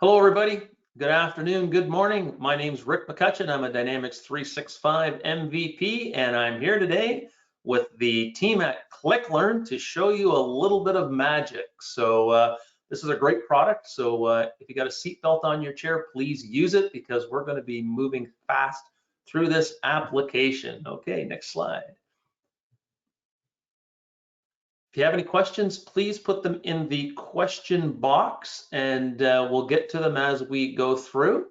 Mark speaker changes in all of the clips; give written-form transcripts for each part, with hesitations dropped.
Speaker 1: Hello, everybody. Good afternoon, good morning. My name's Rick McCutcheon. I'm a Dynamics 365 MVP, and I'm here today with the team at ClickLearn to show you a little bit of magic. So this is a great product. So if you got a seatbelt on your chair, please use it because we're going to be moving fast through this application. Okay, next slide. If you have any questions, please put them in the question box and we'll get to them as we go through.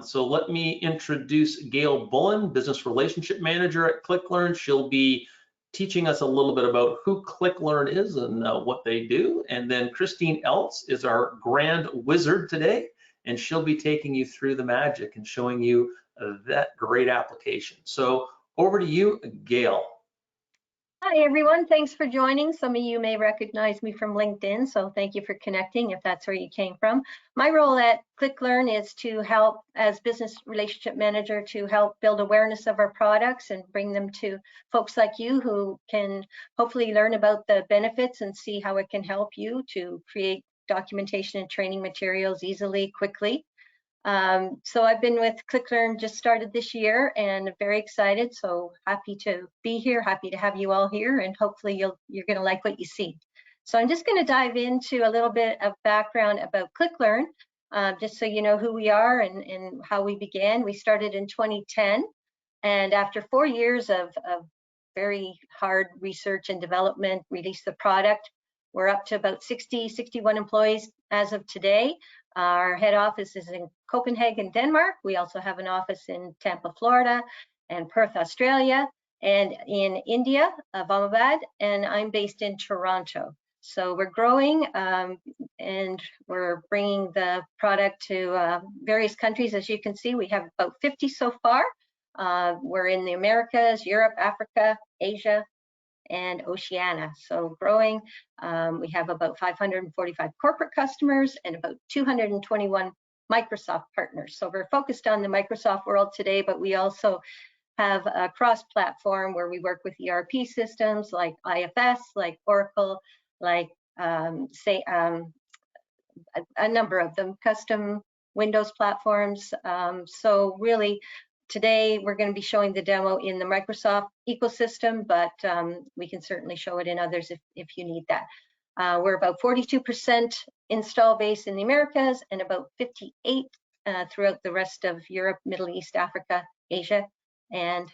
Speaker 1: So let me introduce Gail Bullen, Business Relationship Manager at ClickLearn. She'll be teaching us a little bit about who ClickLearn is and what they do. And then Christine Eltz is our grand wizard today, and she'll be taking you through the magic and showing you that great application. So over to you, Gail.
Speaker 2: Hi, everyone. Thanks for joining. Some of you may recognize me from LinkedIn, so thank you for connecting if that's where you came from. My role at ClickLearn is to help, as business relationship manager, to help build awareness of our products and bring them to folks like you who can hopefully learn about the benefits and see how it can help you to create documentation and training materials easily, quickly. So I've been with ClickLearn, just started this year, and very excited. So happy to be here, happy to have you all here, and hopefully you're going to like what you see. So I'm just going to dive into a little bit of background about ClickLearn, just so you know who we are and how we began. We started in 2010, and after 4 years of very hard research and development, released the product. We're up to about 61 employees as of today. Our head office is in Copenhagen, Denmark. We also have an office in Tampa, Florida, and Perth, Australia, and in India, Islamabad, and I'm based in Toronto. So we're growing and we're bringing the product to various countries. As you can see, we have about 50 so far. We're in the Americas, Europe, Africa, Asia, and Oceania. So growing, we have about 545 corporate customers and about 221 Microsoft partners. So we're focused on the Microsoft world today, but we also have a cross-platform where we work with ERP systems like IFS, like Oracle, like a number of them, custom Windows platforms. So really, today, we're going to be showing the demo in the Microsoft ecosystem, but we can certainly show it in others if you need that. We're about 42% install base in the Americas and about 58 throughout the rest of Europe, Middle East, Africa, Asia, and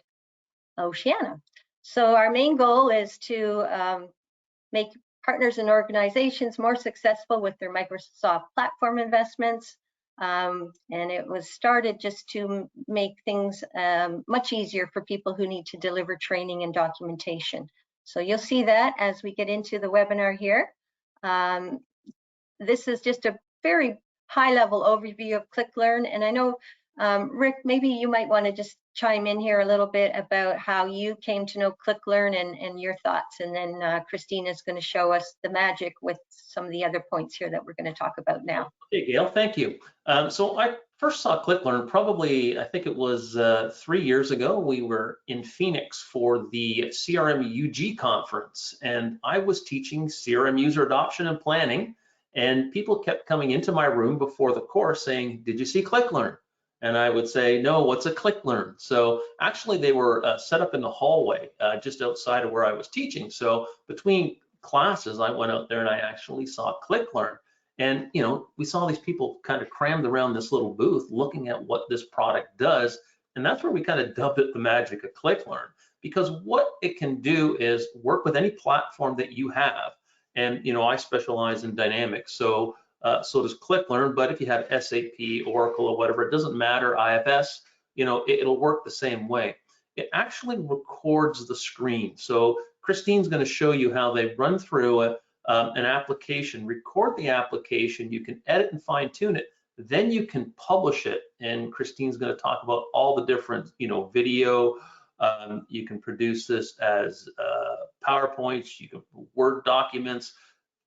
Speaker 2: Oceania. So our main goal is to make partners and organizations more successful with their Microsoft platform investments. And it was started just to make things much easier for people who need to deliver training and documentation. So you'll see that as we get into the webinar here. This is just a very high-level overview of ClickLearn, and I know, Rick, maybe you might want to just chime in here a little bit about how you came to know ClickLearn and your thoughts, and then Christina is going to show us the magic with some of the other points here that we're going to talk about now.
Speaker 1: Okay, Gail, thank you. So I first saw ClickLearn probably, I think it was 3 years ago. We were in Phoenix for the CRM UG conference, and I was teaching CRM user adoption and planning, and people kept coming into my room before the course saying, "Did you see ClickLearn?" And I would say, "No, what's a ClickLearn?" So actually they were set up in the hallway just outside of where I was teaching. So between classes, I went out there and I actually saw ClickLearn. And you know, we saw these people kind of crammed around this little booth looking at what this product does. And that's where we kind of dubbed it the magic of ClickLearn, because what it can do is work with any platform that you have. And you know, I specialize in Dynamics, so does ClickLearn, but if you have SAP, Oracle, or whatever, it doesn't matter, IFS, you know, it'll work the same way. It actually records the screen. So Christine's going to show you how they run through an application, record the application, you can edit and fine tune it, then you can publish it. And Christine's going to talk about all the different, you know, video, you can produce this as PowerPoints, you can Word documents,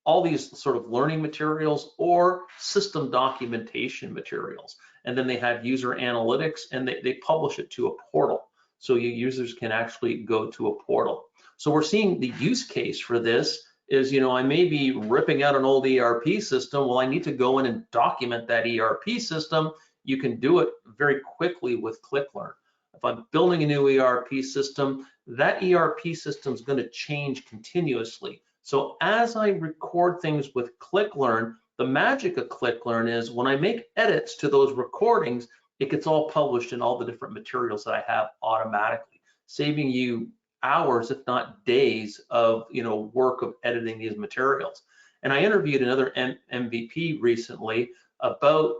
Speaker 1: all these sort of learning materials or system documentation materials. And then they have user analytics, and they publish it to a portal. So your users can actually go to a portal. So we're seeing the use case for this is, I may be ripping out an old ERP system. Well, I need to go in and document that ERP system. You can do it very quickly with ClickLearn. If I'm building a new ERP system, that ERP system is going to change continuously. So as I record things with ClickLearn, the magic of ClickLearn is when I make edits to those recordings, it gets all published in all the different materials that I have automatically, saving you hours, if not days, of work of editing these materials. And I interviewed another MVP recently about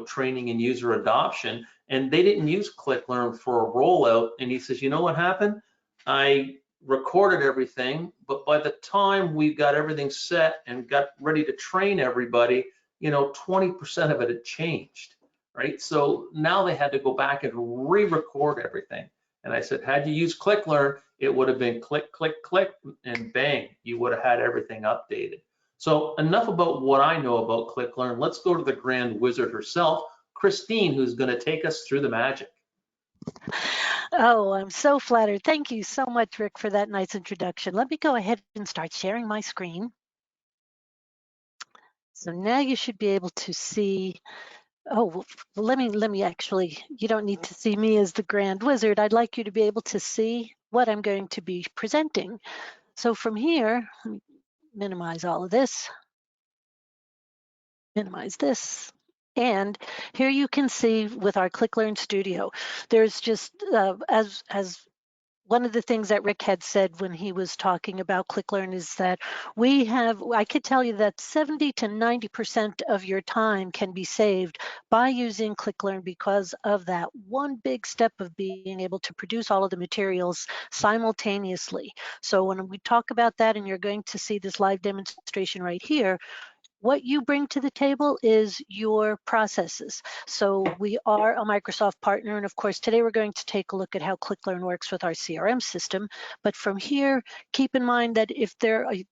Speaker 1: training and user adoption, and they didn't use ClickLearn for a rollout. And he says, you know what happened? I recorded everything, but by the time we got everything set and got ready to train everybody, 20% of it had changed, right? So now they had to go back and re-record everything. And I said, had you used ClickLearn, it would have been click, click, click, and bang, you would have had everything updated. So enough about what I know about ClickLearn. Let's go to the grand wizard herself, Christine, who's going to take us through the magic.
Speaker 3: Oh, I'm so flattered. Thank you so much, Rick, for that nice introduction. Let me go ahead and start sharing my screen. So now you should be able to see. Oh, well, let me actually, you don't need to see me as the grand wizard. I'd like you to be able to see what I'm going to be presenting. So from here, let me minimize all of this, minimize this. And here you can see with our ClickLearn Studio, there's just, as one of the things that Rick had said when he was talking about ClickLearn is that I could tell you that 70 to 90% of your time can be saved by using ClickLearn because of that one big step of being able to produce all of the materials simultaneously. So when we talk about that, and you're going to see this live demonstration right here, what you bring to the table is your processes. So we are a Microsoft partner, and of course today we're going to take a look at how ClickLearn works with our CRM system. But from here, keep in mind that if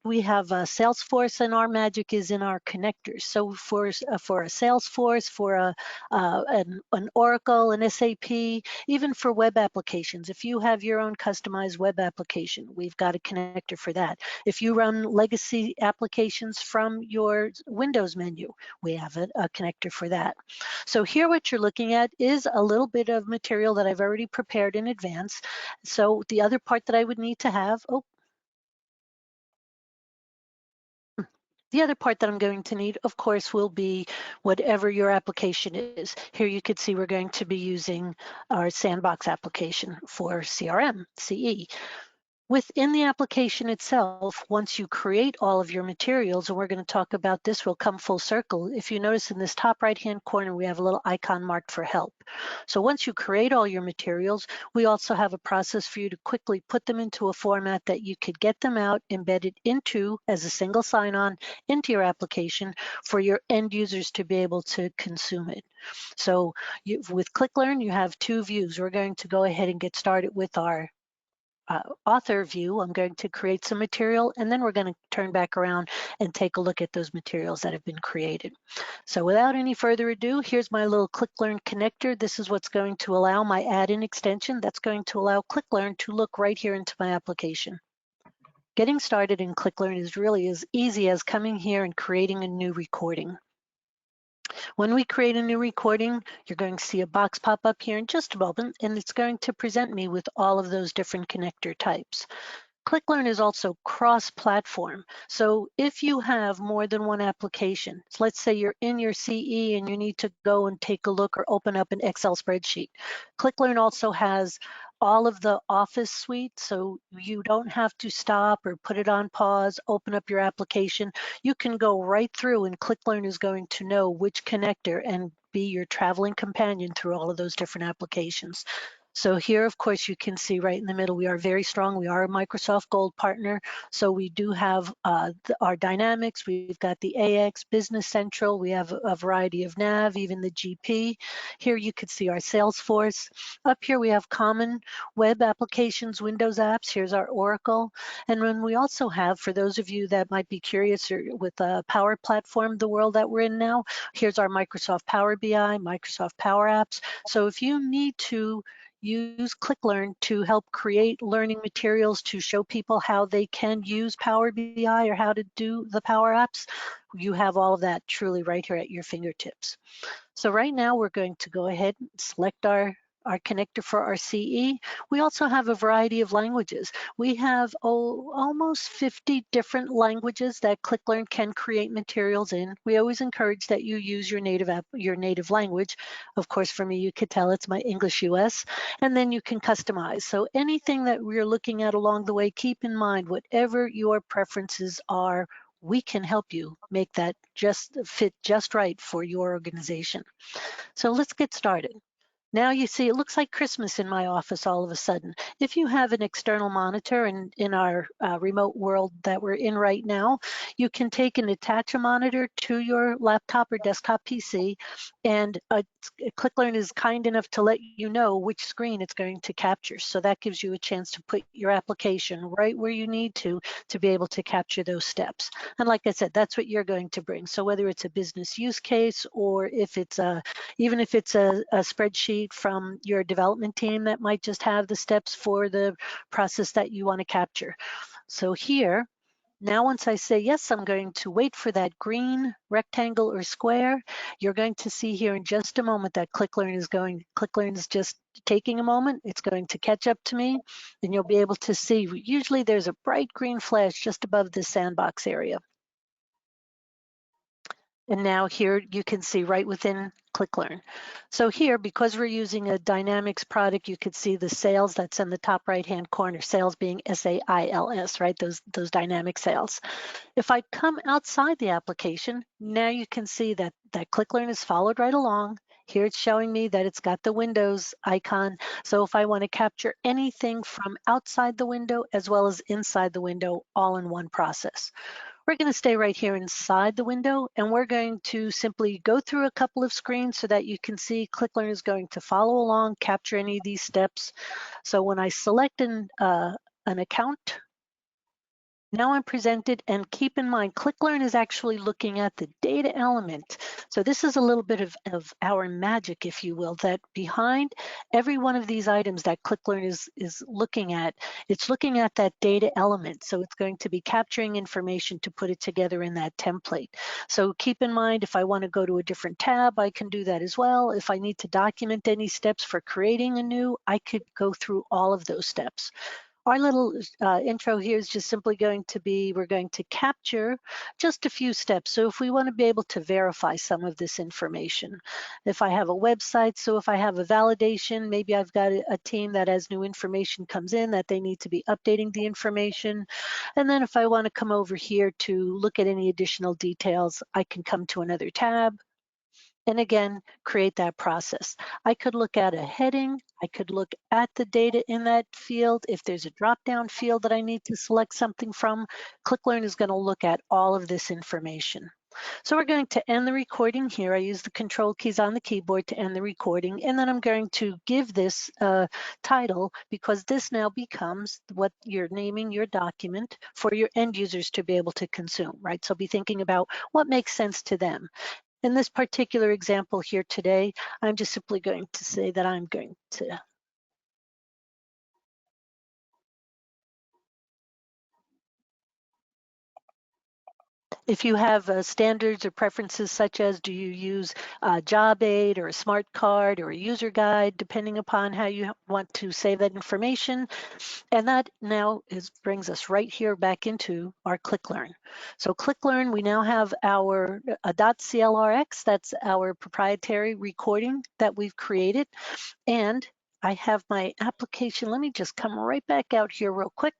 Speaker 3: we have Salesforce, and our magic is in our connectors. So for a Salesforce, for an Oracle, an SAP, even for web applications, if you have your own customized web application, we've got a connector for that. If you run legacy applications from your Windows menu, we have a connector for that. So here what you're looking at is a little bit of material that I've already prepared in advance. So the other part that I would need to have, the other part that I'm going to need, of course, will be whatever your application is. Here you could see we're going to be using our Sandbox application for CRM, CE. Within the application itself, once you create all of your materials, and we're going to talk about this, we'll come full circle. If you notice in this top right-hand corner, we have a little icon marked for help. So once you create all your materials, we also have a process for you to quickly put them into a format that you could get them out, embedded into as a single sign-on into your application for your end users to be able to consume it. So with ClickLearn, you have two views. We're going to go ahead and get started with our author view. I'm going to create some material, and then we're going to turn back around and take a look at those materials that have been created. So without any further ado, here's my little ClickLearn connector. This is what's going to allow my add-in extension. That's going to allow ClickLearn to look right here into my application. Getting started in ClickLearn is really as easy as coming here and creating a new recording. When we create a new recording, you're going to see a box pop up here in just a moment, and it's going to present me with all of those different connector types. ClickLearn is also cross-platform. So if you have more than one application, so let's say you're in your CE and you need to go and take a look or open up an Excel spreadsheet. ClickLearn also has all of the Office suite, so you don't have to stop or put it on pause, open up your application. You can go right through, and ClickLearn is going to know which connector and be your traveling companion through all of those different applications. So here, of course, you can see right in the middle, we are very strong. We are a Microsoft Gold partner. So we do have our Dynamics. We've got the AX, Business Central. We have a variety of Nav, even the GP. Here you could see our Salesforce. Up here, we have common web applications, Windows apps. Here's our Oracle. And then we also have, for those of you that might be curious with Power Platform, the world that we're in now, here's our Microsoft Power BI, Microsoft Power Apps. So if you need to use ClickLearn to help create learning materials to show people how they can use Power BI or how to do the Power Apps, you have all of that truly right here at your fingertips. So right now we're going to go ahead and select our connector for our CE. We also have a variety of languages. We have almost 50 different languages that ClickLearn can create materials in. We always encourage that you use your native language. Of course, for me, you could tell it's my English US, and then you can customize. So anything that we're looking at along the way, keep in mind, whatever your preferences are, we can help you make that just fit just right for your organization. So let's get started. Now you see, it looks like Christmas in my office all of a sudden. If you have an external monitor, and in our remote world that we're in right now, you can take and attach a monitor to your laptop or desktop PC, and ClickLearn is kind enough to let you know which screen it's going to capture. So that gives you a chance to put your application right where you need to be able to capture those steps. And like I said, that's what you're going to bring. So whether it's a business use case, or if it's even if it's a spreadsheet from your development team that might just have the steps for the process that you want to capture. So here, now once I say yes, I'm going to wait for that green rectangle or square. You're going to see here in just a moment that ClickLearn is just taking a moment. It's going to catch up to me, and you'll be able to see, usually there's a bright green flash just above the sandbox area. And now here you can see right within ClickLearn. So here, because we're using a Dynamics product, you could see the sales that's in the top right-hand corner, sales being S-A-I-L-S, right? Those dynamic sales. If I come outside the application, now you can see that ClickLearn is followed right along. Here it's showing me that it's got the Windows icon. So if I want to capture anything from outside the window as well as inside the window, all in one process. We're going to stay right here inside the window, and we're going to simply go through a couple of screens so that you can see ClickLearn is going to follow along, capture any of these steps. So when I select an account, now I'm presented, and keep in mind, ClickLearn is actually looking at the data element. So this is a little bit of our magic, if you will, that behind every one of these items that ClickLearn is looking at, it's looking at that data element. So it's going to be capturing information to put it together in that template. So keep in mind, if I want to go to a different tab, I can do that as well. If I need to document any steps for creating a new, I could go through all of those steps. Our little intro here is just simply going to be, we're going to capture just a few steps. So if we want to be able to verify some of this information, if I have a website, so if I have a validation, maybe I've got a team that as new information comes in that they need to be updating the information. And then if I want to come over here to look at any additional details, I can come to another tab. And again, create that process. I could look at a heading. I could look at the data in that field. If there's a drop-down field that I need to select something from, ClickLearn is going to look at all of this information. So we're going to end the recording here. I use the control keys on the keyboard to end the recording, and then I'm going to give this title, because this now becomes what you're naming your document for your end users to be able to consume, right? So be thinking about what makes sense to them. In this particular example here today, I'm just simply going to say that I'm going to if you have standards or preferences, such as do you use a job aid or a smart card or a user guide, depending upon how you want to save that information. And that now brings us right here back into our ClickLearn. So ClickLearn, we now have our .clrx, that's our proprietary recording that we've created. And I have my application. Let me just come right back out here real quick.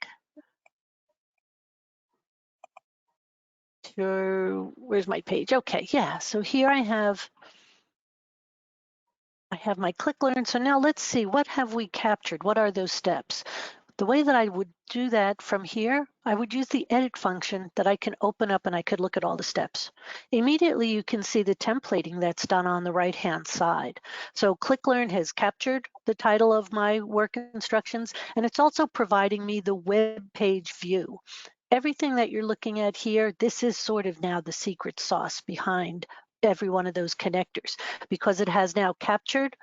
Speaker 3: Where's my page? Okay, yeah, so here I have my ClickLearn. So now let's see, what have we captured? What are those steps? The way that I would do that from here, I would use the edit function that I can open up, and I could look at all the steps. Immediately you can see the templating that's done on the right-hand side. So ClickLearn has captured the title of my work instructions, and it's also providing me the web page view. Everything that you're looking at here, this is sort of now the secret sauce behind every one of those connectors, because it has now captured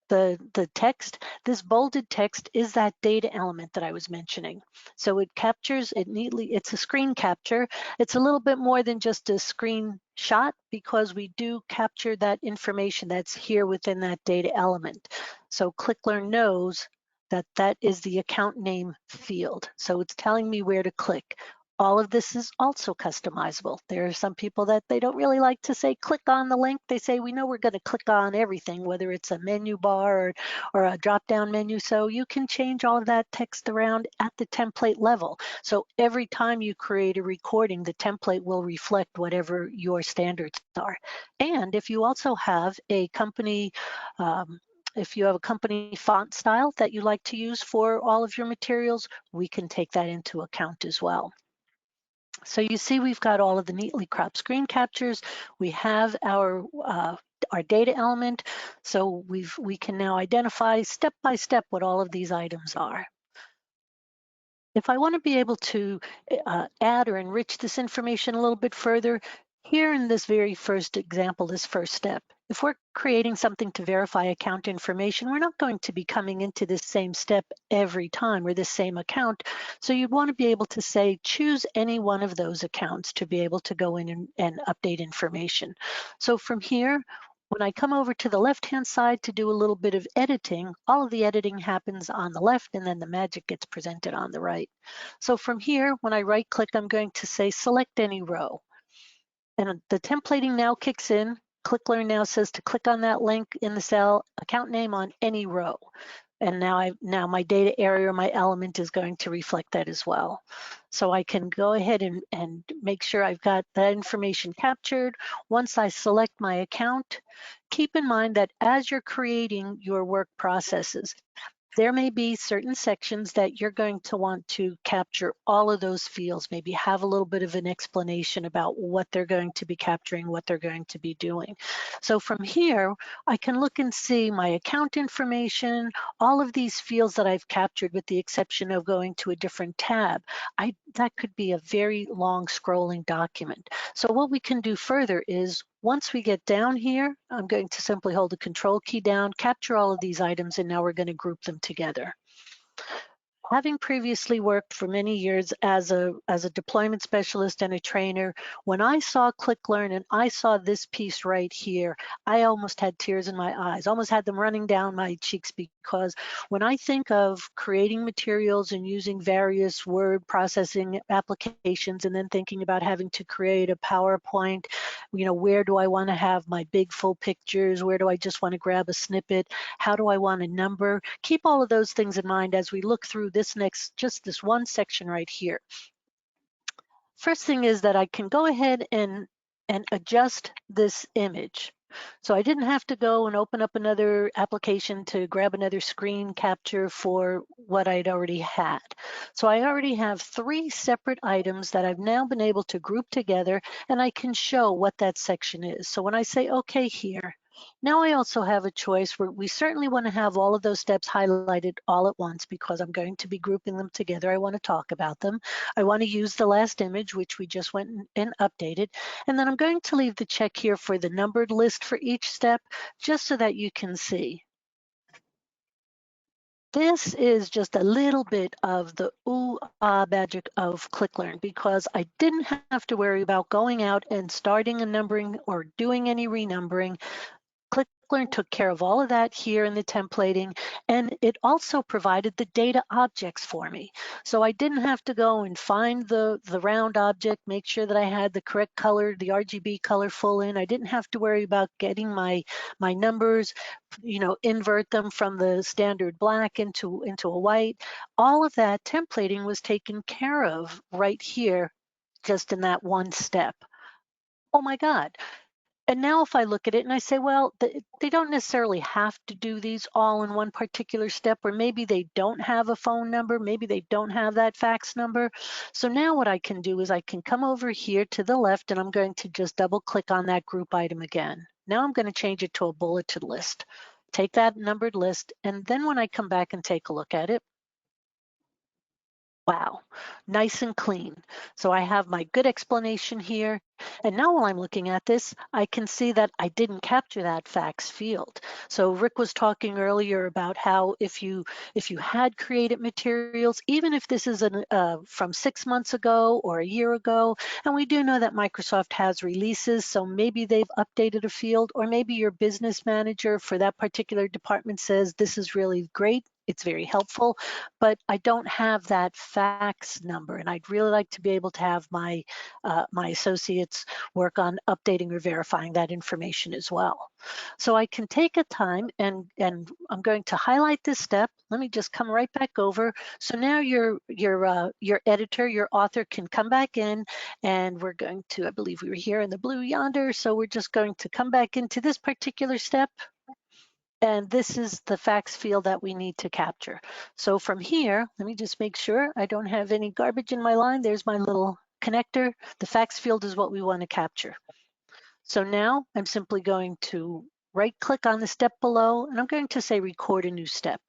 Speaker 3: the text, this bolded text is that data element that I was mentioning. So it captures it neatly. It's a screen capture. It's a little bit more than just a screenshot because we do capture that information that's here within that data element. So ClickLearn knows that that is the account name field. So it's telling me where to click. All of this is also customizable. There are some people that they don't really like to say click on the link. They say we know we're going to click on everything, whether it's a menu bar or a drop-down menu. So you can change all of that text around at the template level. So every time you create a recording, the template will reflect whatever your standards are. And if you also have a company if you have a company font style that you like to use for all of your materials, we can take that into account as well. So you see we've got all of the neatly cropped screen captures. We have our data element. So we can now identify step by step what all of these items are. If I want to be able to add or enrich this information a little bit further, here in this very first example, this first step, if we're creating something to verify account information, we're not going to be coming into this same step every time or this same account. So you'd want to be able to say, choose any one of those accounts to be able to go in and update information. So from here, when I come over to the left-hand side to do a little bit of editing, all of the editing happens on the left and then the magic gets presented on the right. So from here, when I right-click, I'm going to say select any row. And the templating now kicks in. ClickLearn now says to click on that link in the cell, account name on any row. And now my data area or my element is going to reflect that as well. So I can go ahead and make sure I've got that information captured. Once I select my account, keep in mind that as you're creating your work processes, there may be certain sections that you're going to want to capture all of those fields, maybe have a little bit of an explanation about what they're going to be capturing, what they're going to be doing. So from here, I can look and see my account information, all of these fields that I've captured with the exception of going to a different tab. That could be a very long scrolling document. So what we can do further is once we get down here, I'm going to simply hold the control key down, capture all of these items, and now we're going to group them together. Having previously worked for many years as a deployment specialist and a trainer, when I saw ClickLearn and I saw this piece right here, I almost had tears in my eyes, almost had them running down my cheeks, because when I think of creating materials and using various word processing applications and then thinking about having to create a PowerPoint, where do I want to have my big full pictures? Where do I just want to grab a snippet? How do I want a number? Keep all of those things in mind as we look through just this one section right here. First thing is that I can go ahead and adjust this image. So I didn't have to go and open up another application to grab another screen capture for what I'd already had. So I already have 3 separate items that I've now been able to group together, and I can show what that section is. So when I say okay here, now I also have a choice where we certainly want to have all of those steps highlighted all at once because I'm going to be grouping them together. I want to talk about them. I want to use the last image, which we just went and updated. And then I'm going to leave the check here for the numbered list for each step, just so that you can see. This is just a little bit of the magic of ClickLearn, because I didn't have to worry about going out and starting a numbering or doing any renumbering. ClickLearn took care of all of that here in the templating, and it also provided the data objects for me. So I didn't have to go and find the round object, make sure that I had the correct color, the RGB color full in. I didn't have to worry about getting my numbers, invert them from the standard black into a white. All of that templating was taken care of right here, just in that one step. Oh my God. And now if I look at it and I say, well, they don't necessarily have to do these all in one particular step, or maybe they don't have a phone number, maybe they don't have that fax number. So now what I can do is I can come over here to the left and I'm going to just double click on that group item again. Now I'm going to change it to a bulleted list. Take that numbered list, and then when I come back and take a look at it, Wow, nice and clean. So I have my good explanation here. And now while I'm looking at this, I can see that I didn't capture that facts field. So Rick was talking earlier about how if you had created materials, even if this is from 6 months ago or a year ago, and we do know that Microsoft has releases, so maybe they've updated a field, or maybe your business manager for that particular department says this is really great. It's very helpful, but I don't have that fax number, and I'd really like to be able to have my my associates work on updating or verifying that information as well. So I can take a time and I'm going to highlight this step. Let me just come right back over. So now your editor, your author can come back in, and we're going to, I believe we were here in the blue yonder, so we're just going to come back into this particular step. And this is the fax field that we need to capture. So from here, let me just make sure I don't have any garbage in my line. There's my little connector. The fax field is what we want to capture. So now I'm simply going to right click on the step below, and I'm going to say record a new step.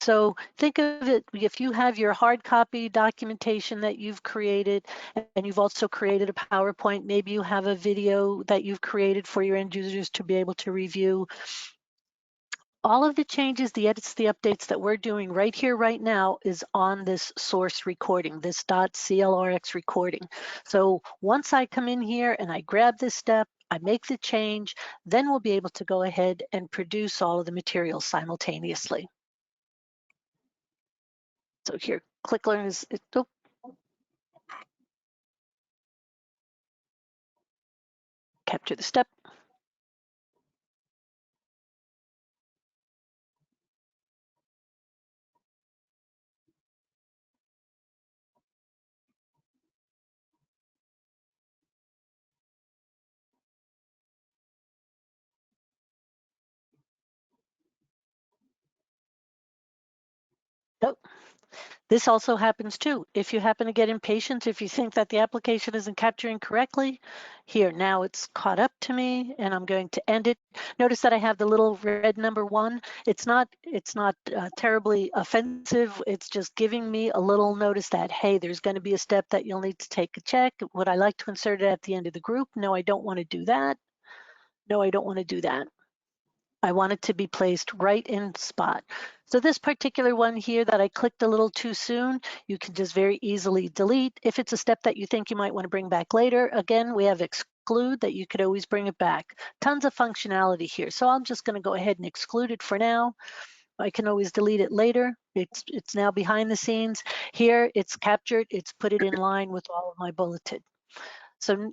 Speaker 3: So think of it, if you have your hard copy documentation that you've created, and you've also created a PowerPoint, maybe you have a video that you've created for your end users to be able to review. All of the changes, the edits, the updates that we're doing right here, right now is on this source recording, this .clrx recording. So once I come in here and I grab this step, I make the change, then we'll be able to go ahead and produce all of the materials simultaneously. So here, ClickLearn is, oh, capture the step. Oh, this also happens too. If you happen to get impatient, if you think that the application isn't capturing correctly, here, now it's caught up to me and I'm going to end it. Notice that I have the little red number 1. It's not terribly offensive. It's just giving me a little notice that, hey, there's going to be a step that you'll need to take a check. Would I like to insert it at the end of the group? No, I don't want to do that. No, I don't want to do that. I want it to be placed right in spot. So this particular one here that I clicked a little too soon, you can just very easily delete. If it's a step that you think you might want to bring back later, again, we have exclude that you could always bring it back. Tons of functionality here. So I'm just going to go ahead and exclude it for now. I can always delete it later. It's now behind the scenes. Here it's captured, it's put it in line with all of my bulleted.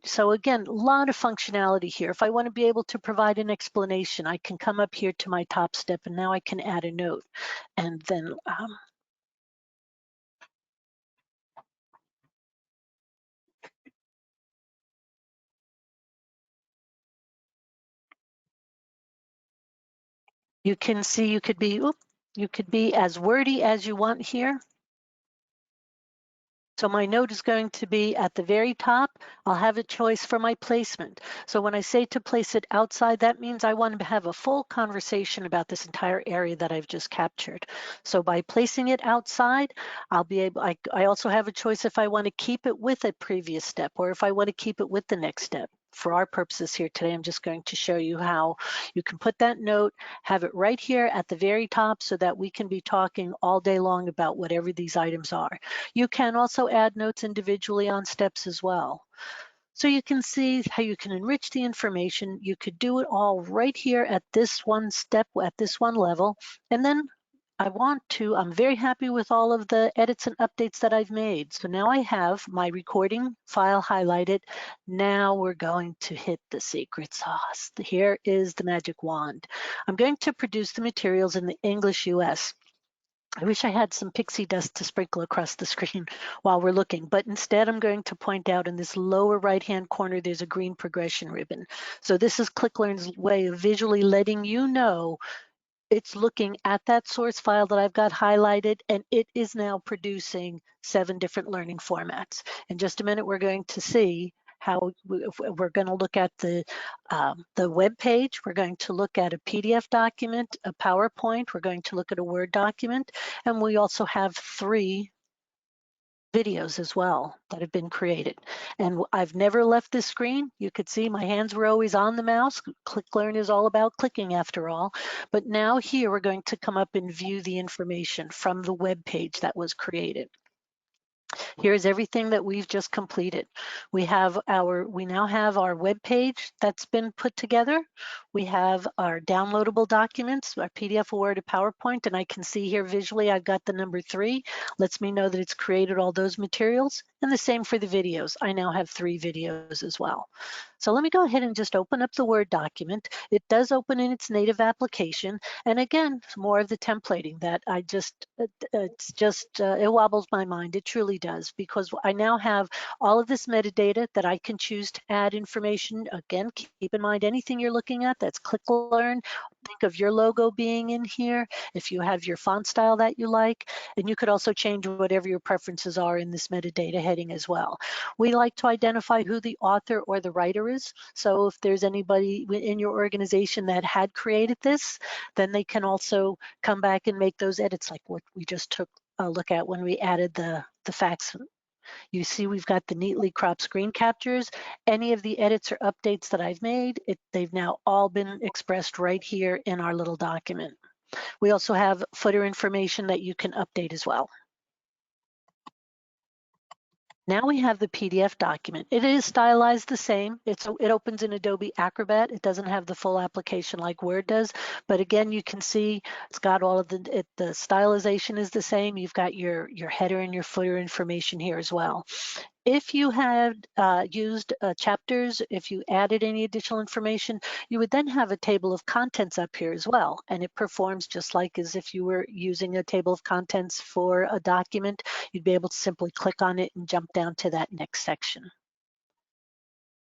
Speaker 3: So again, a lot of functionality here. If I want to be able to provide an explanation, I can come up here to my top step, and now I can add a note. And then you can see you could be as wordy as you want here. So my note is going to be at the very top. I'll have a choice for my placement. So when I say to place it outside, that means I want to have a full conversation about this entire area that I've just captured. So by placing it outside, I'll be able, I also have a choice if I want to keep it with a previous step or if I want to keep it with the next step. For our purposes here today, I'm just going to show you how you can put that note, have it right here at the very top so that we can be talking all day long about whatever these items are. You can also add notes individually on steps as well. So you can see how you can enrich the information. You could do it all right here at this one step, at this one level. And then I'm very happy with all of the edits and updates that I've made. So now I have my recording file highlighted. Now we're going to hit the secret sauce. Here is the magic wand. I'm going to produce the materials in the English US. I wish I had some pixie dust to sprinkle across the screen while we're looking, but instead I'm going to point out in this lower right-hand corner, there's a green progression ribbon. So this is ClickLearn's way of visually letting you know it's looking at that source file that I've got highlighted, and it is now producing 7 different learning formats. In just a minute, we're going to see how we're going to look at the web page. We're going to look at a PDF document, a PowerPoint. We're going to look at a Word document, and we also have 3 videos as well that have been created. And I've never left this screen. You could see my hands were always on the mouse. ClickLearn is all about clicking after all. But now here we're going to come up and view the information from the web page that was created. Here's everything that we've just completed. We now have our web page that's been put together. We have our downloadable documents, our PDF, Word, a PowerPoint, and I can see here visually I've got the number 3. Lets me know that it's created all those materials. And the same for the videos. I now have 3 videos as well. So let me go ahead and just open up the Word document. It does open in its native application. And again, more of the templating that it wobbles my mind. It truly does, because I now have all of this metadata that I can choose to add information. Again, keep in mind anything you're looking at, that's ClickLearn. Think of your logo being in here, if you have your font style that you like, and you could also change whatever your preferences are in this metadata heading as well. We like to identify who the author or the writer is. So if there's anybody in your organization that had created this, then they can also come back and make those edits like what we just took a look at when we added the facts. You see we've got the neatly cropped screen captures. Any of the edits or updates that I've made, they've now all been expressed right here in our little document. We also have footer information that you can update as well. Now we have the PDF document. It is stylized the same. It opens in Adobe Acrobat. It doesn't have the full application like Word does, but again, you can see it's got all of the stylization is the same. You've got your header and your footer information here as well. If you had used chapters, if you added any additional information, you would then have a table of contents up here as well. And it performs just like as if you were using a table of contents for a document. You'd be able to simply click on it and jump down to that next section.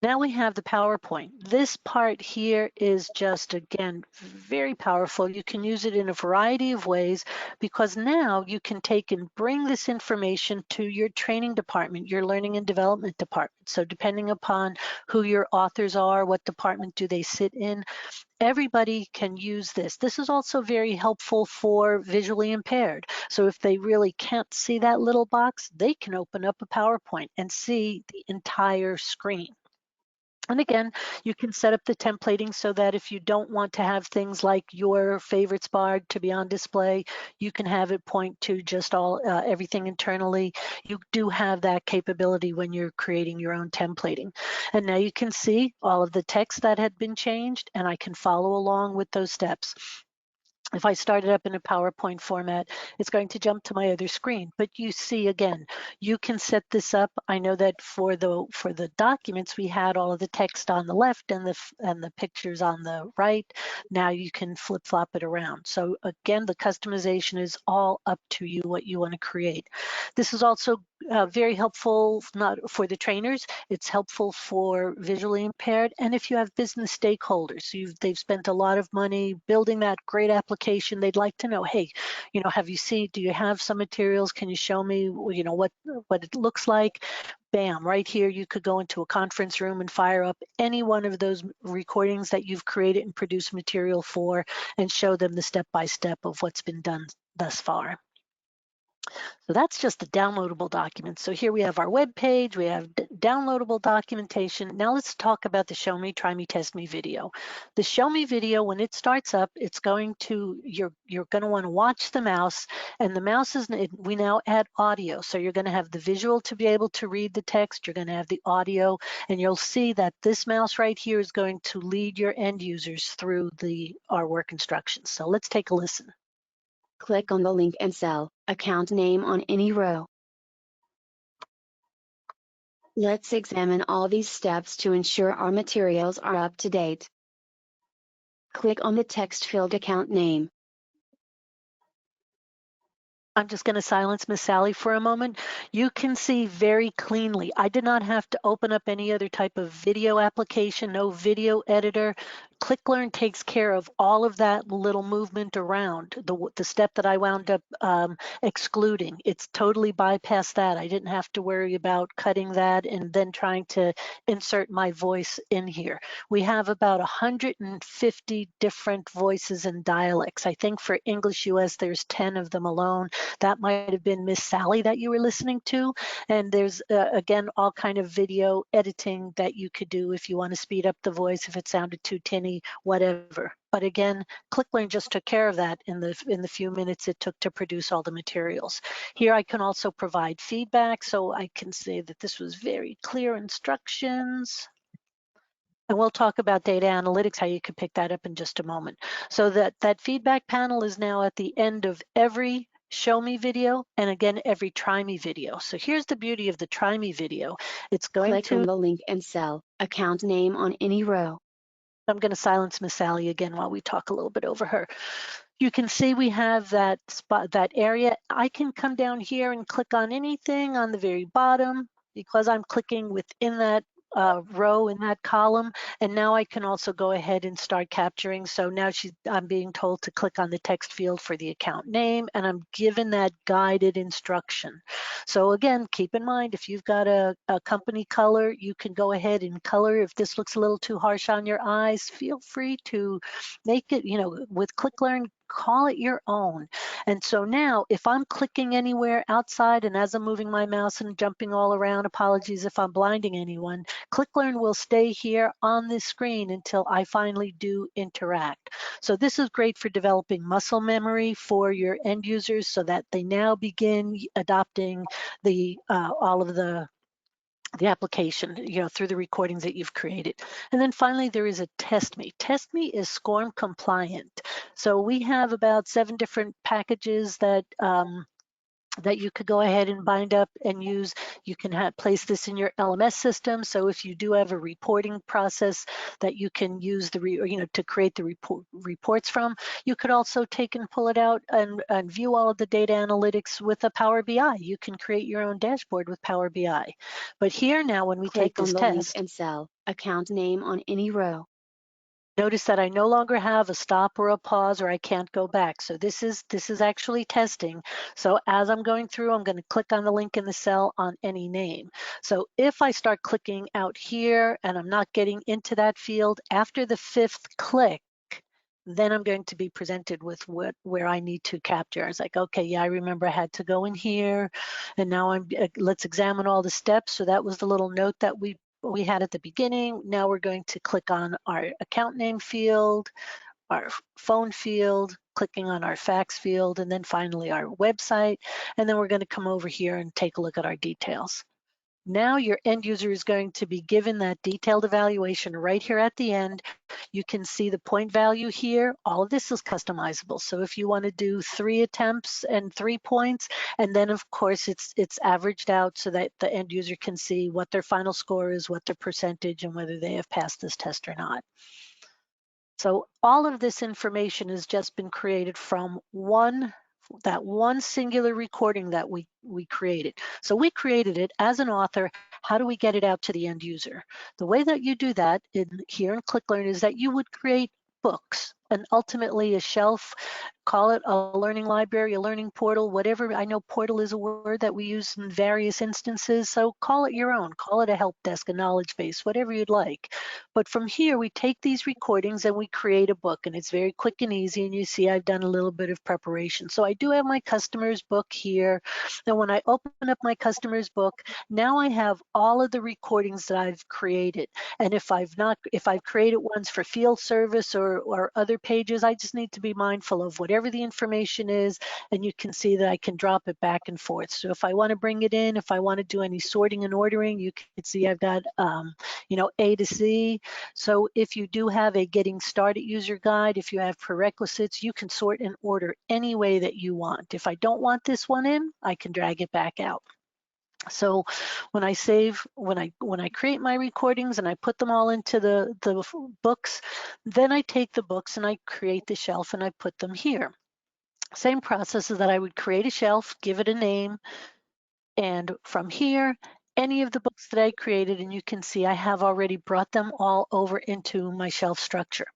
Speaker 3: Now we have the PowerPoint. This part here is just, again, very powerful. You can use it in a variety of ways because now you can take and bring this information to your training department, your learning and development department. So depending upon who your authors are, what department do they sit in, everybody can use this. This is also very helpful for visually impaired. So if they really can't see that little box, they can open up a PowerPoint and see the entire screen. And again, you can set up the templating so that if you don't want to have things like your favorites bar to be on display, you can have it point to just everything internally. You do have that capability when you're creating your own templating. And now you can see all of the text that had been changed, and I can follow along with those steps. If I start it up in a PowerPoint format, it's going to jump to my other screen. But you see, again, you can set this up. I know that for the documents, we had all of the text on the left and the pictures on the right. Now you can flip-flop it around. So again, the customization is all up to you what you want to create. This is also very helpful, not for the trainers. It's helpful for visually impaired, and if you have business stakeholders, they've spent a lot of money building that great application. They'd like to know, hey, do you have some materials? Can you show me, what it looks like? Bam, right here, you could go into a conference room and fire up any one of those recordings that you've created and produced material for, and show them the step-by-step of what's been done thus far. So that's just the downloadable documents. So here we have our web page, we have downloadable documentation. Now let's talk about the Show Me, Try Me, Test Me video. The Show Me video, when it starts up, you're going to want to watch the mouse, and the mouse we now add audio. So you're going to have the visual to be able to read the text, you're going to have the audio, and you'll see that this mouse right here is going to lead your end users through our work instructions. So let's take a listen.
Speaker 4: Click on the link and cell account name on any row. Let's examine all these steps to ensure our materials are up to date. Click on the text field account name.
Speaker 3: I'm just going to silence Miss Sally for a moment. You can see very cleanly, I did not have to open up any other type of video application, no video editor. ClickLearn takes care of all of that little movement around, the step that I wound up excluding. It's totally bypassed that. I didn't have to worry about cutting that and then trying to insert my voice in here. We have about 150 different voices and dialects. I think for English US, there's 10 of them alone. That might have been Miss Sally that you were listening to. And there's, again, all kind of video editing that you could do if you want to speed up the voice, if it sounded too tinny, whatever. But again, ClickLearn just took care of that in the few minutes it took to produce all the materials. Here I can also provide feedback, so I can say that this was very clear instructions. And we'll talk about data analytics, how you could pick that up in just a moment. So that feedback panel is now at the end of every show me video, and again, every try me video. So here's the beauty of the try me video. It's going
Speaker 4: Click
Speaker 3: to
Speaker 4: on the link and cell, account name on any row.
Speaker 3: I'm going to silence Miss Sally again while we talk a little bit over her. You can see we have that spot, that area. I can come down here and click on anything on the very bottom because I'm clicking within that row in that column. And now I can also go ahead and start capturing. So now I'm being told to click on the text field for the account name, and I'm given that guided instruction. So again, keep in mind, if you've got a company color, you can go ahead and color. If this looks a little too harsh on your eyes, feel free to make it, with ClickLearn, call it your own. And so now if I'm clicking anywhere outside and as I'm moving my mouse and jumping all around, apologies if I'm blinding anyone, ClickLearn will stay here on this screen until I finally do interact. So this is great for developing muscle memory for your end users so that they now begin adopting all of the application, through the recordings that you've created. And then finally, there is a test me. Test me is SCORM compliant. So we have about 7 different packages that you could go ahead and bind up and use. You can place this in your LMS system. So if you do have a reporting process that you can use to create the reports from, you could also take and pull it out and view all of the data analytics with a Power BI. You can create your own dashboard with Power BI. But here now, when we take this
Speaker 4: Click on the link
Speaker 3: test,
Speaker 4: and cell, account name on any row.
Speaker 3: notice that I no longer have a stop or a pause, or I can't go back. So this is actually testing. So as I'm going through, I'm going to click on the link in the cell on any name. So if I start clicking out here and I'm not getting into that field, after the 5th click, then I'm going to be presented with where I need to capture. It's like, okay, yeah, I remember I had to go in here, and now let's examine all the steps. So that was the little note that we had at the beginning. Now we're going to click on our account name field, our phone field, clicking on our fax field, and then finally our website. And then we're going to come over here and take a look at our details. Now your end user is going to be given that detailed evaluation right here at the end. You can see the point value here. All of this is customizable. So if you want to do 3 attempts and 3 points, and then of course it's averaged out so that the end user can see what their final score is, what their percentage, and whether they have passed this test or not. So all of this information has just been created from that one singular recording that we created. So we created it as an author. How do we get it out to the end user? The way that you do that here in ClickLearn is that you would create books and ultimately a shelf, call it a learning library, a learning portal, whatever. I know portal is a word that we use in various instances, so call it your own, call it a help desk, a knowledge base, whatever you'd like. But from here, we take these recordings and we create a book, and it's very quick and easy, and you see I've done a little bit of preparation. So I do have my customer's book here, and when I open up my customer's book, now I have all of the recordings that I've created. And if I've created ones for field service or other pages, I just need to be mindful of whatever the information is, and you can see that I can drop it back and forth. So if I want to bring it in, if I want to do any sorting and ordering, you can see I've got A to Z. So if you do have a getting started user guide, if you have prerequisites, you can sort and order any way that you want. If I don't want this one in, I can drag it back out. So when I create my recordings and I put them all into the books, then I take the books and I create the shelf and I put them here. Same process is that I would create a shelf, give it a name, and from here, any of the books that I created, and you can see I have already brought them all over into my shelf structure.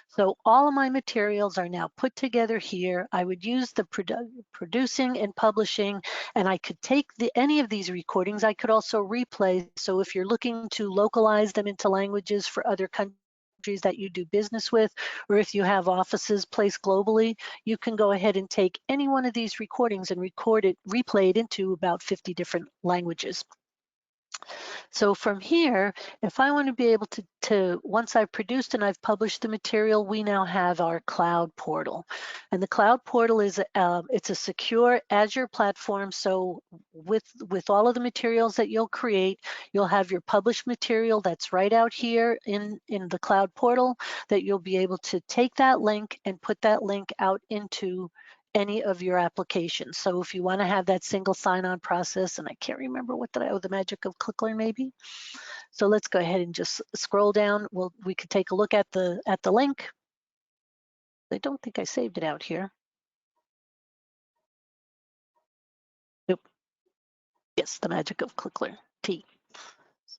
Speaker 3: So all of my materials are now put together here. I would use the producing and publishing, and I could take any of these recordings. I could also replay. So if you're looking to localize them into languages for other countries that you do business with, or if you have offices placed globally, you can go ahead and take any one of these recordings and replay it into about 50 different languages. So from here, if I want to be able to once I've produced and I've published the material, we now have our cloud portal. And the cloud portal is it's a secure Azure platform. So with all of the materials that you'll create, you'll have your published material that's right out here in the cloud portal that you'll be able to take that link and put that link out into any of your applications. So if you want to have that single sign-on process, and I can't remember what the Magic of ClickLearn maybe. So let's go ahead and just scroll down. We could take a look at the link. I don't think I saved it out here. Nope. Yes, the Magic of ClickLearn T.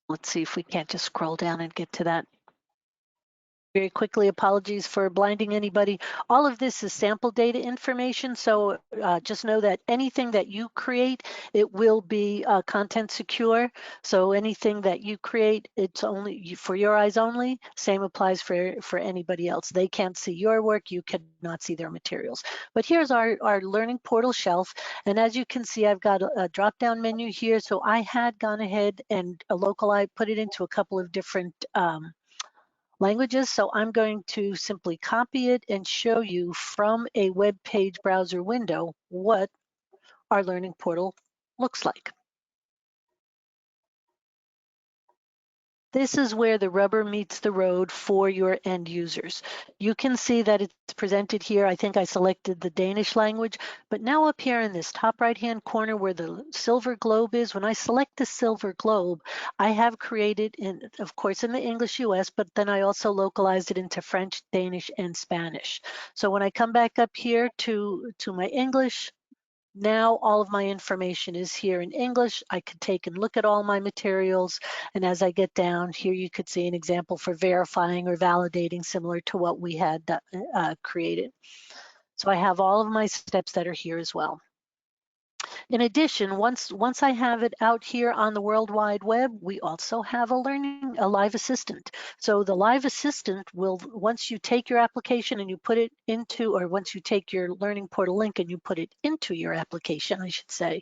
Speaker 3: Let's see if we can't just scroll down and get to that. Very quickly, apologies for blinding anybody. All of this is sample data information, so just know that anything that you create, it will be content secure. So anything that you create, it's only for your eyes only. Same applies for anybody else. They can't see your work, you cannot see their materials. But here's our Learning Portal shelf, and as you can see, I've got a drop-down menu here. So I had gone ahead and put it into a couple of different languages. So I'm going to simply copy it and show you from a web page browser window what our Learning Portal looks like. This is where the rubber meets the road for your end users. You can see that it's presented here. I think I selected the Danish language, but now up here in this top right-hand corner where the silver globe is, when I select the silver globe, I have created, of course, in the English US, but then I also localized it into French, Danish, and Spanish. So when I come back up here to my English, now all of my information is here in English. I could take and look at all my materials. And as I get down here, you could see an example for verifying or validating similar to what we had created. So I have all of my steps that are here as well. In addition, once I have it out here on the World Wide Web, we also have a live assistant. So the live assistant will, once you take your application and you put it into, or once you take your Learning Portal link and you put it into your application, I should say,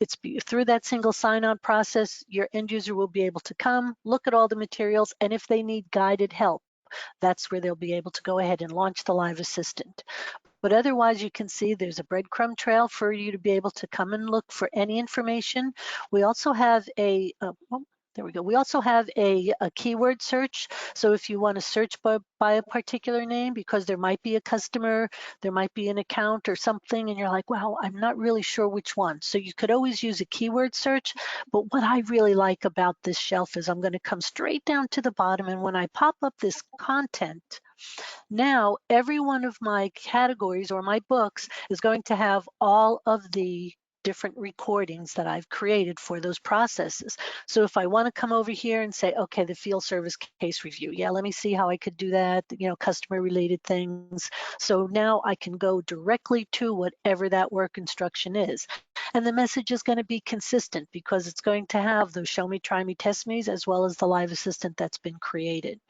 Speaker 3: it's through that single sign-on process, your end user will be able to come, look at all the materials, and if they need guided help, that's where they'll be able to go ahead and launch the live assistant. But otherwise, you can see there's a breadcrumb trail for you to be able to come and look for any information. We also have there we go. We also have a keyword search. So if you want to search by a particular name, because there might be a customer, there might be an account or something, and you're like, wow, I'm not really sure which one. So you could always use a keyword search. But what I really like about this shelf is I'm going to come straight down to the bottom. And when I pop up this content, now every one of my categories or my books is going to have all of the different recordings that I've created for those processes. So if I want to come over here and say, okay, the field service case review, yeah, let me see how I could do that, customer related things. So now I can go directly to whatever that work instruction is. And the message is going to be consistent because it's going to have those show me, try me, test me's, as well as the live assistant that's been created.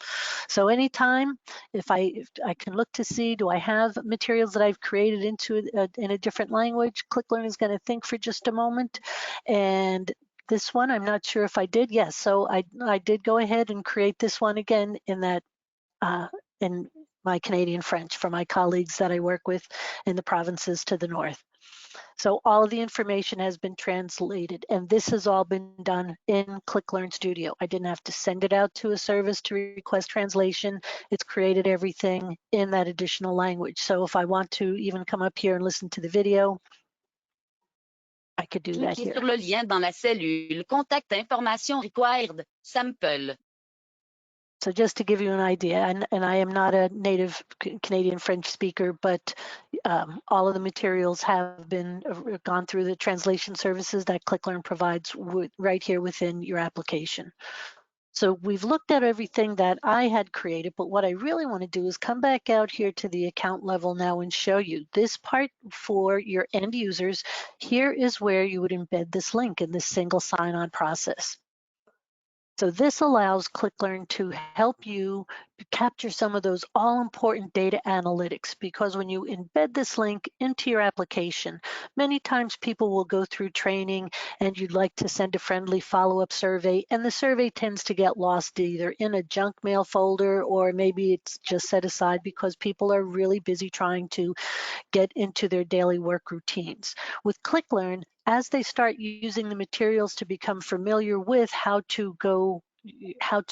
Speaker 3: So anytime, if I can look to see, do I have materials that I've created in a different language? ClickLearn is going to think for just a moment. And this one, I'm not sure if I did. Yes, so I did go ahead and create this one again in that in my Canadian French for my colleagues that I work with in the provinces to the north. So all of the information has been translated, and this has all been done in ClickLearn Studio. I didn't have to send it out to a service to request translation. It's created everything in that additional language. So if I want to even come up here and listen to the video, I could do that
Speaker 5: Cliquez
Speaker 3: here.
Speaker 5: sur le lien dans la cellule Contact information required sample.
Speaker 3: So just to give you an idea, and I am not a native Canadian French speaker, but all of the materials have been gone through the translation services that ClickLearn provides right here within your application. So we've looked at everything that I had created, but what I really want to do is come back out here to the account level now and show you this part for your end users. Here is where you would embed this link in this single sign-on process. So this allows ClickLearn to help you capture some of those all-important data analytics, because when you embed this link into your application, many times people will go through training and you'd like to send a friendly follow-up survey, and the survey tends to get lost either in a junk mail folder, or maybe it's just set aside because people are really busy trying to get into their daily work routines. With ClickLearn, as they start using the materials to become familiar with how to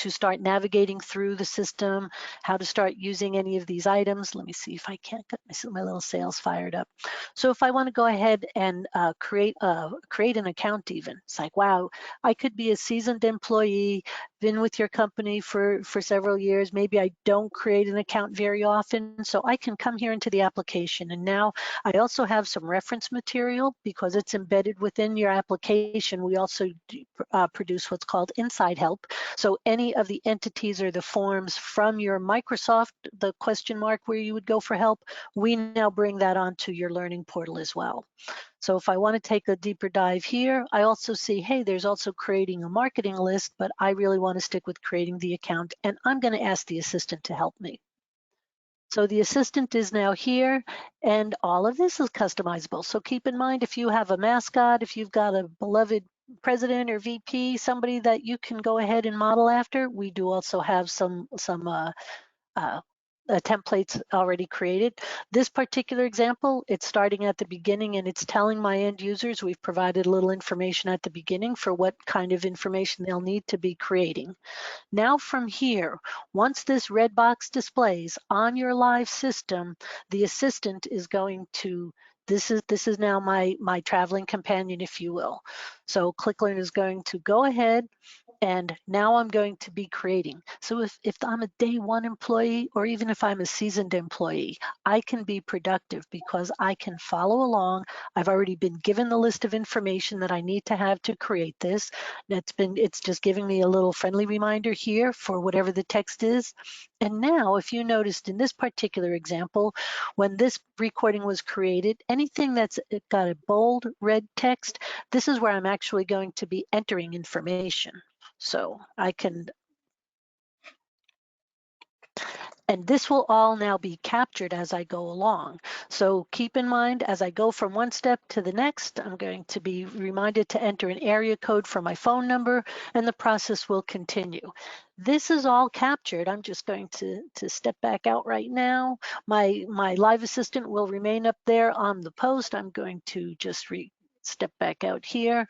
Speaker 3: start navigating through the system, how to start using any of these items. Let me see if I can't get my little sails fired up. So if I want to go ahead and create an account even, it's like, wow, I could be a seasoned employee, been with your company for several years. Maybe I don't create an account very often, so I can come here into the application. And now I also have some reference material because it's embedded within your application. We also produce what's called Inside Help. So any of the entities or the forms from your Microsoft, the question mark where you would go for help, we now bring that onto your learning portal as well. So if I want to take a deeper dive here, I also see, hey, there's also creating a marketing list, but I really want to stick with creating the account, and I'm going to ask the assistant to help me. So the assistant is now here, and all of this is customizable. So keep in mind, if you have a mascot, if you've got a beloved president or VP, somebody that you can go ahead and model after, we do also have some templates already created. This particular example, it's starting at the beginning and it's telling my end users, we've provided a little information at the beginning for what kind of information they'll need to be creating. Now from here, once this red box displays on your live system, the assistant is going to, this is now my traveling companion, if you will. So ClickLearn is going to go ahead, and now I'm going to be creating. So if I'm a day one employee, or even if I'm a seasoned employee, I can be productive because I can follow along. I've already been given the list of information that I need to have to create this. It's just giving me a little friendly reminder here for whatever the text is. And now, if you noticed in this particular example, when this recording was created, anything that's got a bold red text, this is where I'm actually going to be entering information. So I can, and this will all now be captured as I go along. So keep in mind, as I go from one step to the next, I'm going to be reminded to enter an area code for my phone number, and the process will continue. This is all captured. I'm just going to step back out right now. My live assistant will remain up there on the post. I'm going to just step back out here.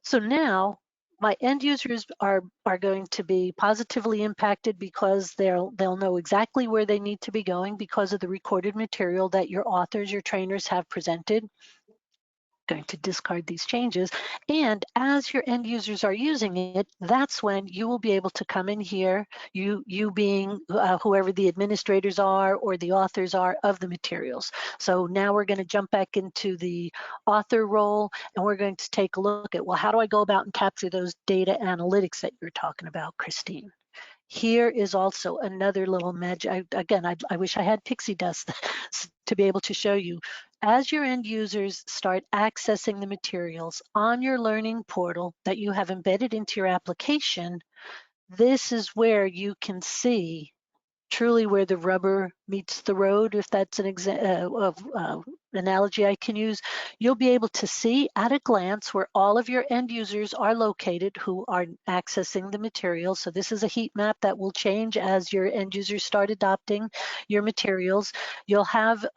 Speaker 3: So now my end users are going to be positively impacted because they'll know exactly where they need to be going because of the recorded material that your authors, your trainers have presented. Going to discard these changes. And as your end users are using it, that's when you will be able to come in here, you being whoever the administrators are or the authors are of the materials. So now we're going to jump back into the author role, and we're going to take a look at, well, how do I go about and capture those data analytics that you're talking about, Christine? Here is also another little magic. I wish I had pixie dust to be able to show you. As your end users start accessing the materials on your learning portal that you have embedded into your application, this is where you can see truly where the rubber meets the road, if that's an analogy I can use. You'll be able to see at a glance where all of your end users are located who are accessing the materials. So this is a heat map that will change as your end users start adopting your materials. You'll have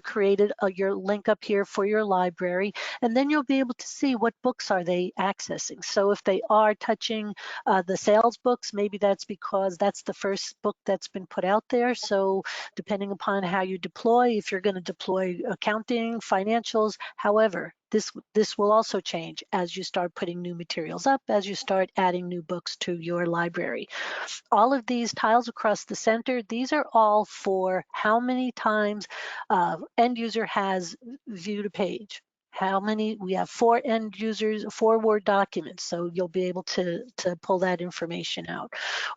Speaker 3: created your link up here for your library, and then you'll be able to see what books are they accessing. So if they are touching the sales books, maybe that's because that's the first book that's been put out there. So depending upon how you deploy, if you're going to deploy a accounting, financials. However, this will also change as you start putting new materials up, as you start adding new books to your library. All of these tiles across the center, these are all for how many times end user has viewed a page. How many, we have 4 end users, 4 Word documents, so you'll be able to pull that information out.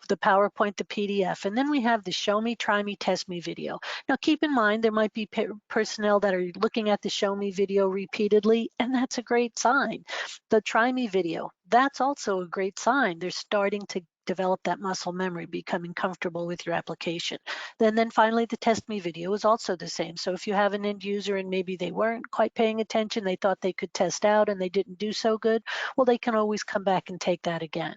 Speaker 3: The PowerPoint, the PDF, and then we have the show me, try me, test me video. Now keep in mind, there might be personnel that are looking at the show me video repeatedly, and that's a great sign. The try me video, that's also a great sign. They're starting to develop that muscle memory, becoming comfortable with your application. Then finally, the test me video is also the same. So if you have an end user and maybe they weren't quite paying attention, they thought they could test out and they didn't do so good, well, they can always come back and take that again.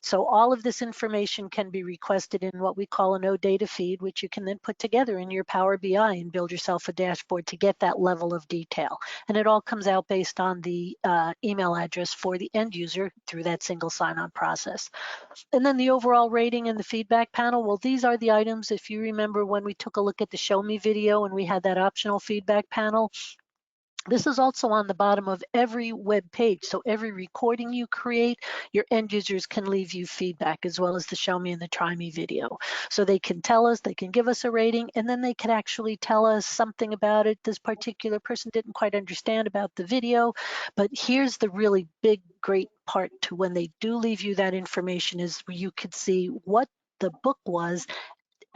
Speaker 3: So all of this information can be requested in what we call an OData feed, which you can then put together in your Power BI and build yourself a dashboard to get that level of detail. And it all comes out based on the email address for the end user through that single sign-on process. And then the overall rating and the feedback panel, well, these are the items. If you remember when we took a look at the show me video and we had that optional feedback panel, this is also on the bottom of every web page. So every recording you create, your end users can leave you feedback, as well as the show me and the try me video. So they can tell us, they can give us a rating, and then they can actually tell us something about it. This particular person didn't quite understand about the video, but here's the really big, great part to when they do leave you that information is you could see what the book was,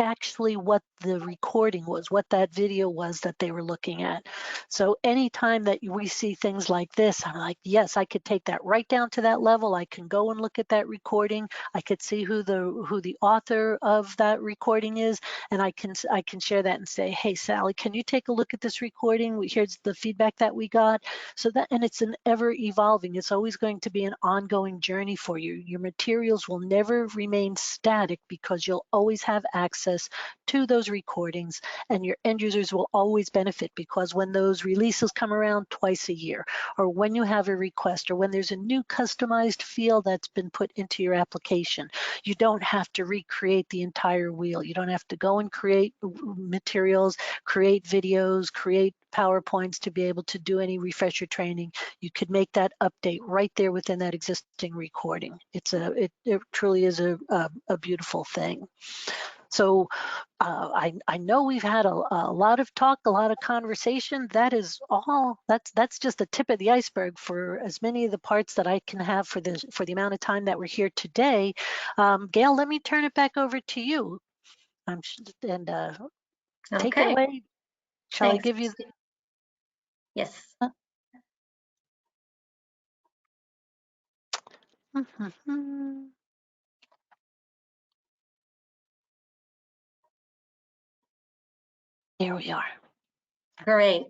Speaker 3: actually what the recording was, what that video was that they were looking at. So anytime that we see things like this, I'm like, yes, I could take that right down to that level. I can go and look at that recording. I could see who the author of that recording is, and I can share that and say, hey, Sally, can you take a look at this recording? Here's the feedback that we got. So that, and it's an ever evolving. It's always going to be an ongoing journey for you. Your materials will never remain static because you'll always have access to those recordings, and your end users will always benefit because when those releases come around twice a year, or when you have a request, or when there's a new customized field that's been put into your application, you don't have to recreate the entire wheel. You don't have to go and create materials, create videos, create PowerPoints to be able to do any refresher training. You could make that update right there within that existing recording. It truly is a beautiful thing. So I know we've had a lot of talk, a lot of conversation. That is all. That's just the tip of the iceberg for as many of the parts that I can have for the amount of time that we're here today. Gail, let me turn it back over to you. And take it away. Shall
Speaker 2: Thanks.
Speaker 3: I give you?
Speaker 2: Yes.
Speaker 3: Here we are.
Speaker 2: Great.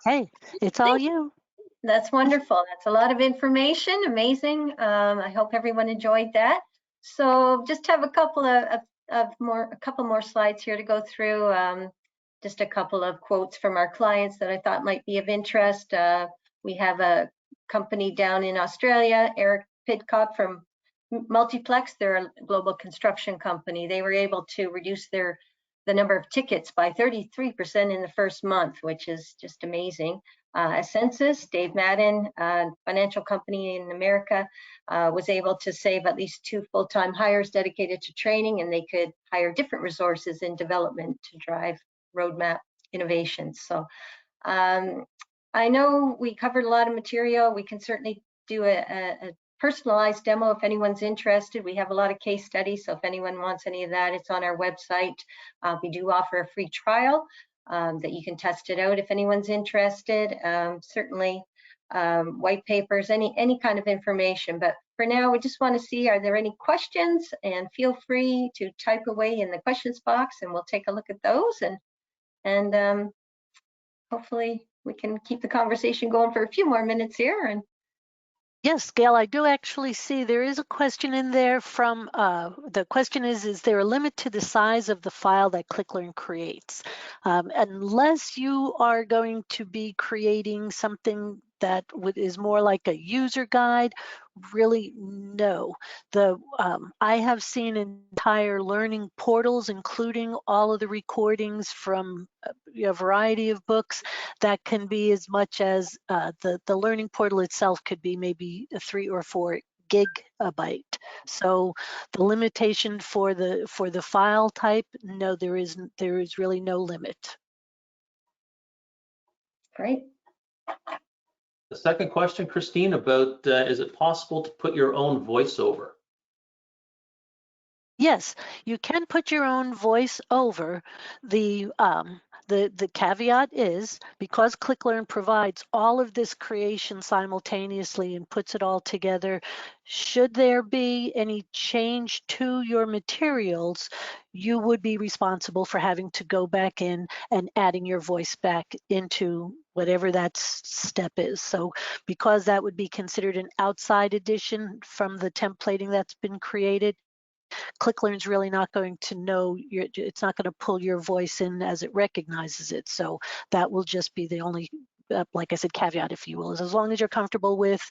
Speaker 3: Okay, it's all you.
Speaker 2: That's wonderful. That's a lot of information. Amazing. I hope everyone enjoyed that. So just have a couple more slides here to go through. Just a couple of quotes from our clients that I thought might be of interest. We have a company down in Australia, Eric Pidcock from Multiplex. They're a global construction company. They were able to reduce the number of tickets by 33% in the first month, which is just amazing. Census, Dave Madden, a financial company in America, was able to save at least 2 full-time hires dedicated to training, and they could hire different resources in development to drive roadmap innovations. So I know we covered a lot of material. We can certainly do a personalized demo if anyone's interested. We have a lot of case studies, so if anyone wants any of that, it's on our website. We do offer a free trial that you can test it out if anyone's interested. Certainly white papers, any kind of information. But for now, we just want to see, are there any questions? And feel free to type away in the questions box and we'll take a look at those. And hopefully we can keep the conversation going for a few more minutes here. And
Speaker 3: yes, Gail, I do actually see there is a question in there from, the question is there a limit to the size of the file that ClickLearn creates? Unless you are going to be creating something that is more like a user guide, really know. I have seen entire learning portals, including all of the recordings from a variety of books, that can be as much as the learning portal itself could be maybe a 3 or 4 gigabyte. So the limitation for the file type, no, there is really no limit.
Speaker 2: Great.
Speaker 1: The second question, Christine, about is it possible to put your own voiceover?
Speaker 3: Yes, you can put your own voice over. The caveat is, because ClickLearn provides all of this creation simultaneously and puts it all together, should there be any change to your materials, you would be responsible for having to go back in and adding your voice back into whatever that step is. So because that would be considered an outside addition from the templating that's been created, ClickLearn's really not going to know, it's not going to pull your voice in as it recognizes it. So that will just be the only, like I said, caveat, if you will, is as long as you're comfortable with,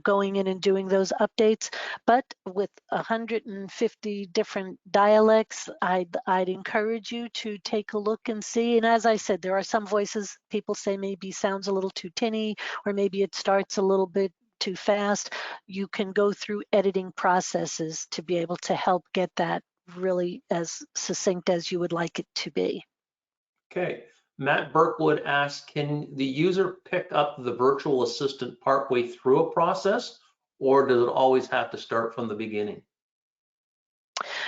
Speaker 3: going in and doing those updates. But with 150 different dialects, I'd encourage you to take a look and see. And as I said, there are some voices people say maybe sounds a little too tinny, or maybe it starts a little bit too fast. You can go through editing processes to be able to help get that really as succinct as you would like it to be.
Speaker 1: Okay. Matt Burkwood asks, can the user pick up the virtual assistant partway through a process, or does it always have to start from the beginning?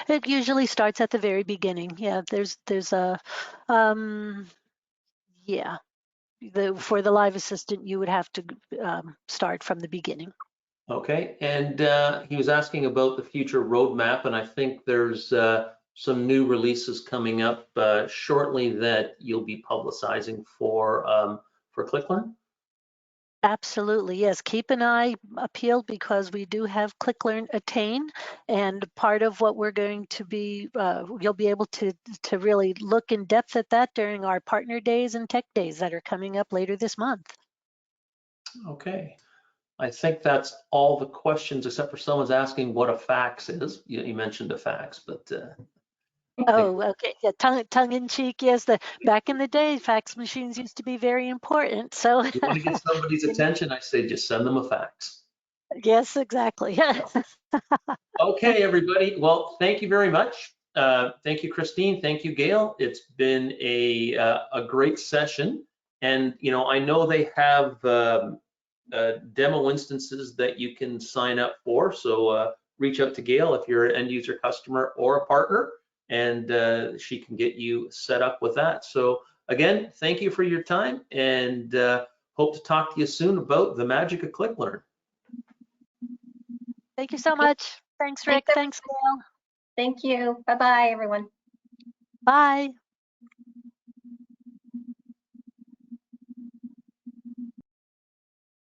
Speaker 3: It usually starts at the very beginning. Yeah, there's a yeah. For the live assistant, you would have to start from the beginning.
Speaker 1: Okay, and he was asking about the future roadmap, and I think there's some new releases coming up shortly that you'll be publicizing for ClickLearn.
Speaker 3: Absolutely, yes. Keep an eye peeled, because we do have ClickLearn Attain, and part of what we're going to be, you'll be able to really look in depth at that during our partner days and tech days that are coming up later this month.
Speaker 1: Okay, I think that's all the questions, except for someone's asking what a fax is. You mentioned a fax, but
Speaker 3: Oh, okay. Yeah, tongue in cheek. Yes, back in the day, fax machines used to be very important. So
Speaker 1: you want to get somebody's attention, I say just send them a fax.
Speaker 3: yes, exactly.
Speaker 1: Okay, everybody. Well, thank you very much. Thank you, Christine. Thank you, Gail. It's been a great session, and I know they have demo instances that you can sign up for. So reach out to Gail if you're an end user customer or a partner, and she can get you set up with that. So again, thank you for your time, and hope to talk to you soon about the magic of ClickLearn.
Speaker 3: Thank you so much. Thanks, Rick. Thanks, Gail.
Speaker 2: Thank you. Bye-bye, everyone.
Speaker 3: Bye.